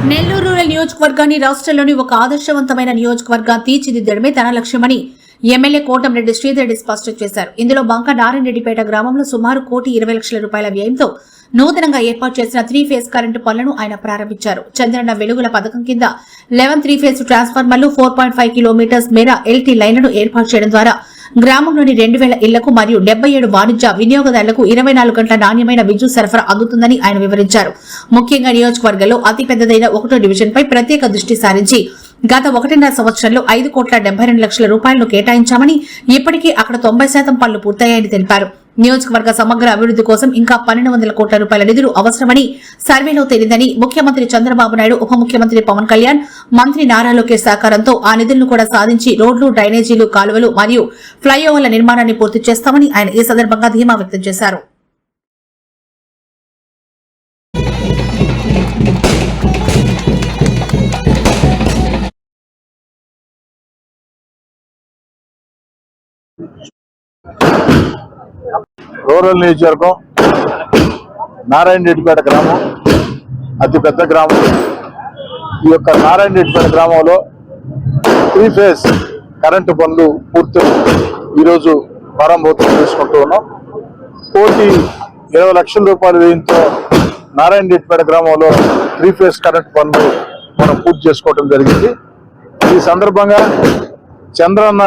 Nellore rural నియోజకవర్గాన్ని రాష్ట్రంలోని ఒక ఆదర్శవంతమైన నియోజకవర్గంగా తీర్చిదిద్దడమే తన లక్ష్యమని ఎమ్మెల్యే కోటంరెడ్డి శ్రీధర్ రెడ్డి స్పష్టం చేశారు. ఇందులో బంక నారాయణరెడ్డిపేట గ్రామంలో సుమారు ₹1,20,00,000 వ్యయంతో నూతనంగా ఏర్పాటు చేసిన 3 ఫేజ్ కరెంటు పనులను ఆయన ప్రారంభించారు. చంద్రన్న వెలుగుల పథకం కింద 11 3 ఫేజ్ ట్రాన్స్ఫార్మర్లు, 4.5 కిలోమీటర్స్ మేర ఎల్టీ లైన్లను ఏర్పాటు చేయడం ద్వారా గ్రామంలోని 2,000 ఇళ్లకు మరియు 77 వాణిజ్య వినియోగదారులకు 24 గంటల నాణ్యమైన విద్యుత్ సరఫరా అందుతుందని ఆయన వివరించారు. ముఖ్యంగా నియోజకవర్గంలో అతిపెద్దదైన 1వ డివిజన్పై ప్రత్యేక దృష్టి సారించి గత 1.5 సంవత్సరంలో ₹5,72,00,000 కేటాయించామని, ఇప్పటికీ అక్కడ 90% పనులు పూర్తయ్యాయని తెలిపారు. నియోజకవర్గ సమగ్ర అభివృద్ధి కోసం ఇంకా ₹1,200 కోట్ల నిధులు అవసరమని సర్వేలో తేలిందని, ముఖ్యమంత్రి చంద్రబాబు నాయుడు, ఉప ముఖ్యమంత్రి పవన్ కళ్యాణ్, మంత్రి నారా లోకేష్ సహకారంతో ఆ నిధులను కూడా సాధించి రోడ్లు, డ్రైనేజీలు, కాలువలు మరియు ఫ్లైఓవర్ల నిర్మాణాన్ని పూర్తి చేస్తామని ఆయన ఈ సందర్భంగా ధీమా వ్యక్తం చేశారు. రూరల్ నియోజకవర్గం నారాయణరెడ్డిపేట గ్రామం అతి పెద్ద గ్రామం. ఈ యొక్క నారాయణరెడ్డిపేట గ్రామంలో 3 ఫేజ్ కరెంటు పనులు పూర్తి ఈరోజు ప్రారంభోత్సవం చేసుకుంటూ ఉన్నాం. ₹1,20,00,000 వ్యయంతో నారాయణరెడ్డిపేట గ్రామంలో 3 ఫేజ్ కరెంటు పనులు మనం పూర్తి చేసుకోవడం జరిగింది. ఈ సందర్భంగా చంద్రన్న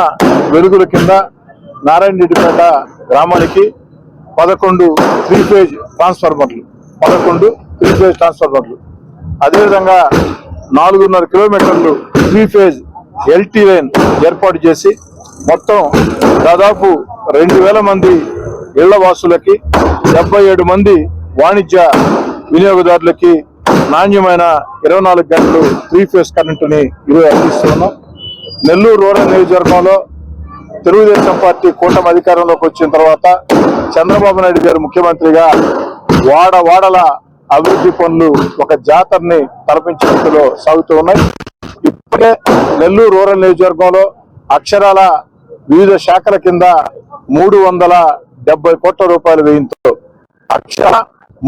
వెలుగుల కింద నారాయణరెడ్డిపేట గ్రామానికి 11 3 ఫేజ్ ట్రాన్స్ఫార్మర్లు, అదేవిధంగా 4.5 కిలోమీటర్లు 3 ఫేజ్ ఎల్టీ లైన్ ఏర్పాటు చేసి మొత్తం దాదాపు 2,000 మంది ఇళ్ల వాసులకి, 77 మంది వాణిజ్య వినియోగదారులకి నాణ్యమైన 24 గంటలు 3 ఫేజ్ కరెంటుని ఈరోజు అందిస్తున్నాం. నెల్లూరు రూరల్ నియోజకవర్గంలో తెలుగుదేశం పార్టీ కూటమి అధికారంలోకి వచ్చిన తర్వాత చంద్రబాబు నాయుడు గారు ముఖ్యమంత్రిగా వాడల అభివృద్ధి పనులు ఒక జాతరని తలపించినట్టులో సాగుతూ ఉన్నాయి. ఇప్పటికే నెల్లూరు రూరల్ నియోజకవర్గంలో అక్షరాల వివిధ శాఖల కింద ₹370 కోట్ల వ్యయంతో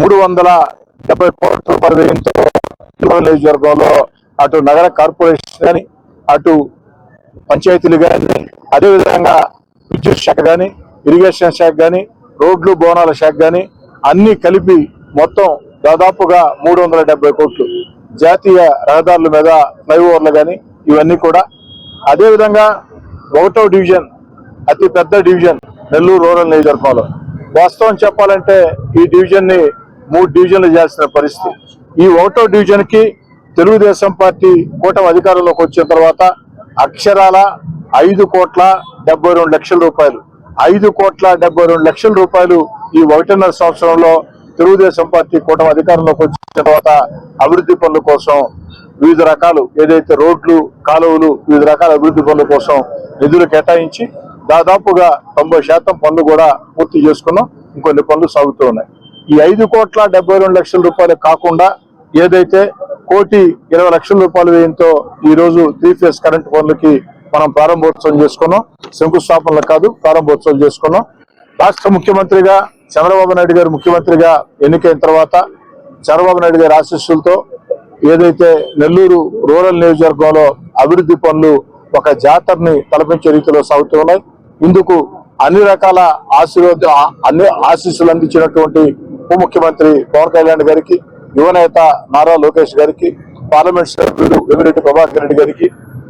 ₹370 కోట్ల వ్యయంతో రూరల్ నియోజకవర్గంలో అటు నగర కార్పొరేషన్ కానీ, అటు పంచాయతీలు కానీ, అదేవిధంగా విద్యుత్ శాఖ కానీ, ఇరిగేషన్ శాఖ కానీ, రోడ్లు భవనాల శాఖ కానీ అన్ని కలిపి మొత్తం దాదాపుగా 370 కోట్లు, జాతీయ రహదారుల మీద ఫ్లైఓవర్లు కానీ ఇవన్నీ కూడా. అదేవిధంగా 1వ డివిజన్ అతి పెద్ద డివిజన్ నెల్లూరు రూరల్ నియోజకవర్గంలో. వాస్తవం చెప్పాలంటే ఈ డివిజన్ ని 3 డివిజన్లు చేయాల్సిన పరిస్థితి. ఈ 1వ డివిజన్ కి తెలుగుదేశం పార్టీ కూటమి అధికారంలోకి వచ్చిన తర్వాత అక్షరాల ₹5,72,00,000 ₹5,72,00,000 ఈ 1.5 సంవత్సరంలో తెలుగుదేశం పార్టీ కూటమి అధికారంలోకి వచ్చిన తర్వాత అభివృద్ధి పనుల కోసం వివిధ రకాలు ఏదైతే రోడ్లు, కాలువలు, వివిధ రకాల అభివృద్ధి పనుల కోసం నిధులు కేటాయించి దాదాపుగా 90% పనులు కూడా పూర్తి చేసుకున్నాం. ఇంకొన్ని పనులు సాగుతూ ఉన్నాయి. ఈ ₹5,72,00,000 కాకుండా ఏదైతే ₹1,20,00,000 వ్యయంతో ఈ రోజు 3 ఫేజ్ కరెంటు పనులకి మనం ప్రారంభోత్సవం చేసుకున్నాం. శంకుస్థాపనలు కాదు, ప్రారంభోత్సవం చేసుకున్నాం. రాష్ట్ర ముఖ్యమంత్రిగా చంద్రబాబు నాయుడు గారు ముఖ్యమంత్రిగా ఎన్నికైన తర్వాత చంద్రబాబు నాయుడు గారి ఆశీస్సులతో ఏదైతే నెల్లూరు రూరల్ నియోజకవర్గంలో అభివృద్ధి పనులు ఒక జాతరని తలపించే రీతిలో సాగుతూ ఉన్నాయి. ఇందుకు అన్ని రకాల ఆశీస్సులు అందించినటువంటి ఉప ముఖ్యమంత్రి పవన్ కళ్యాణ్ గారికి, యువనేత నారా లోకేష్ గారికి, పార్లమెంట్ సభ్యులు వేమిరెడ్డి ప్రభాకర్ రెడ్డి గారికి,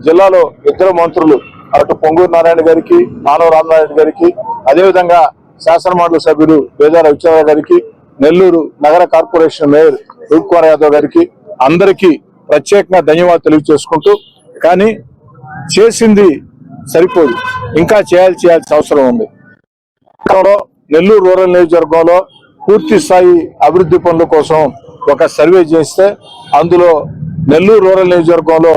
జిల్లాలో 2 మంత్రులు అటు పొంగూరు నారాయణ గారికి, మానవ రామనారాయణ గారికి, అదేవిధంగా శాసనమండలి సభ్యులు బేదార విజయరావు గారికి, నెల్లూరు నగర కార్పొరేషన్ మేయర్ రూప్ కుమార్ యాదవ్ గారికి అందరికీ ప్రత్యేకంగా ధన్యవాదాలు తెలియజేసుకుంటూ, కానీ చేసింది సరిపోదు, ఇంకా చేయాల్సిన అవసరం ఉంది. నెల్లూరు రూరల్ నియోజకవర్గంలో పూర్తి స్థాయి అభివృద్ధి పనుల కోసం ఒక సర్వే చేస్తే అందులో నెల్లూరు రూరల్ నియోజకవర్గంలో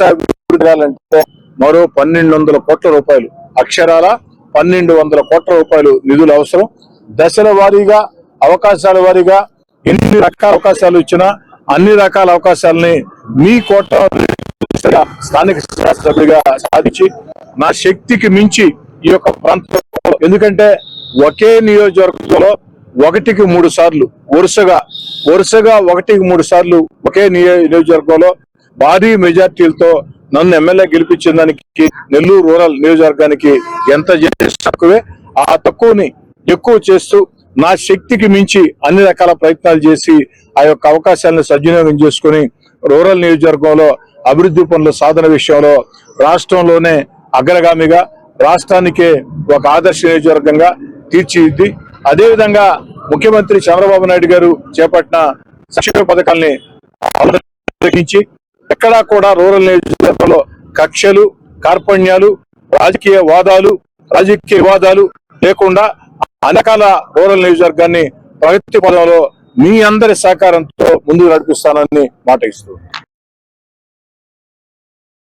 అభివృద్ధి చేయాలంటే మరో ₹1,200 కోట్ల, అక్షరాల ₹1,200 కోట్ల నిధులు అవసరం. దశల వారీగా, అవకాశాల వారీగా ఎన్ని రకాల అవకాశాలు ఇచ్చినా అన్ని రకాల అవకాశాలని మీ కోట స్థానిక శాసనసభ్యుడిగా సాధించి నా శక్తికి మించి ఈ యొక్క ప్రాంతంలో, ఎందుకంటే ఒకే నియోజకవర్గంలో ఒకటికి 3 సార్లు వరుసగా 1కి 3 సార్లు ఒకే నియోజకవర్గంలో భారీ మెజార్టీలతో నన్ను ఎమ్మెల్యే గెలిపించిన దానికి నెల్లూరు రూరల్ నియోజకవర్గానికి ఎంత చేసి తక్కువే, ఆ తక్కువని ఎక్కువ చేస్తూ నా శక్తికి మించి అన్ని రకాల ప్రయత్నాలు చేసి ఆ యొక్క అవకాశాలను సద్వినియోగం చేసుకుని రూరల్ నియోజకవర్గంలో అభివృద్ధి పనుల సాధన విషయంలో రాష్ట్రంలోనే అగ్రగామిగా రాష్ట్రానికే ఒక ఆదర్శ నియోజకవర్గంగా తీర్చిదిద్ది అదేవిధంగా ముఖ్యమంత్రి చంద్రబాబు నాయుడు గారు చేపట్టిన సంక్షేమ పథకాల్ని ఆలోచించి ఎక్కడా కూడా రూరల్ నియోజకవర్గంలో కక్షలు, కార్పణ్యాలు, రాజకీయ వివాదాలు లేకుండా అనేకాల రూరల్ నియోజకవర్గాన్ని ప్రగతి పదంలో మీ అందరి సహకారంతో ముందుకు నడిపిస్తానని మాట ఇస్తున్నాను.